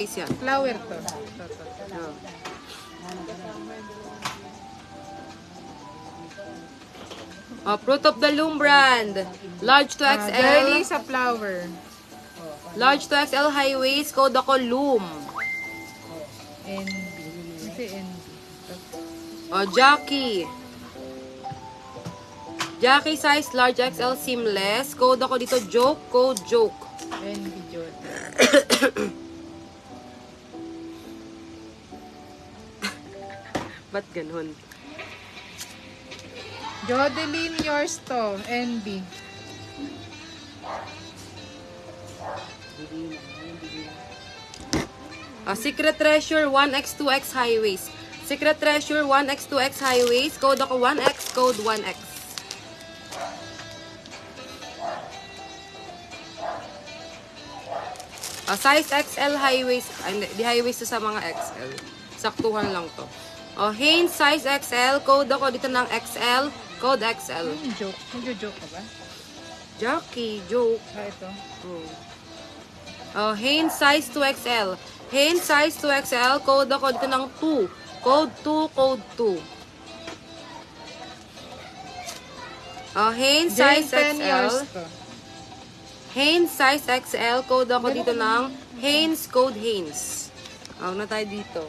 yan. Flower to. Oh. Oh, Fruit of the Loom brand. Large to Girly XL. sa flower. Large to XL high waist. Code ako Loom. NB. Kasi NB. Oh, Jackie. Jackie size large XL seamless. Code ako dito Joke. Code Joke. NB Jod. Ba't ganun? Jodeline yours to. NB. Secret Treasure 1X 2X high waist. Secret Treasure 1X 2X high waist. Code ako 1X. Code 1X. Size XL high waist. Ay, di high waist sa mga XL. Saktuhan lang to. Hanes size XL. Code ako dito ng XL. Code XL. Joke. Nagjo-joke ka ba? Jackie, Joke. Ito. Hanes size 2XL. Hanes size 2XL. Code ako dito ng 2. Code 2, code 2. Hanes size Jane 10 yours XL. to. Hanes size XL. Code ako dito ng Hanes, code Hanes. Na tayo dito.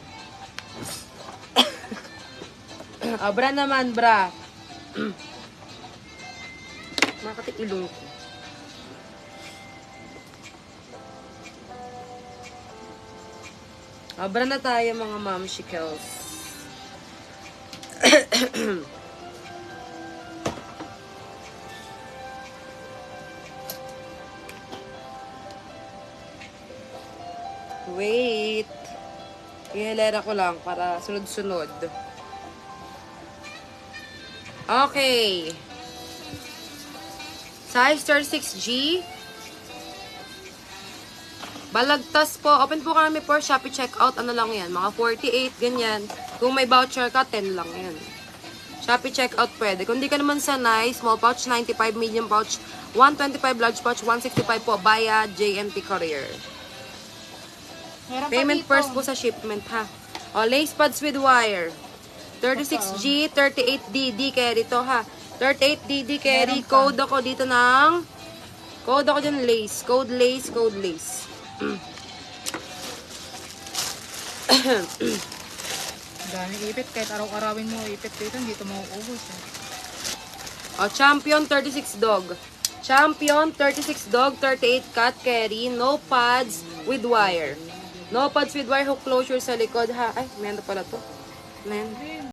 Bra naman, bra. Makatik ilong ko. Bra na tayo mga momshikels. Wait. Ihalera ko lang para sunod-sunod. Okay. Size 36G. Balagtas po. Open po kami for Shopee checkout. Ano lang yan? Mga 48, ganyan. Kung may voucher ka, 10 lang yan. Shopee checkout pwede. Kung di ka naman sanay, small pouch, 95, medium pouch, 125, large pouch, 165 po via JMT Courier. Payment first po sa shipment, ha? Lace pads with wire. 36G, 38DD carry to, ha? 38DD carry. Code ako dito ng... Code ako dyan, lace. Code lace, code lace. Dami ipit. Kahit araw-arawin mo ipit dito, hindi ito mauubos. Champion 36 dog. Champion 36 dog, 38 cat carry. No pads with wire. No pads with wire hook closure sa likod, ha? Ay, may ano pala to. Ano yan?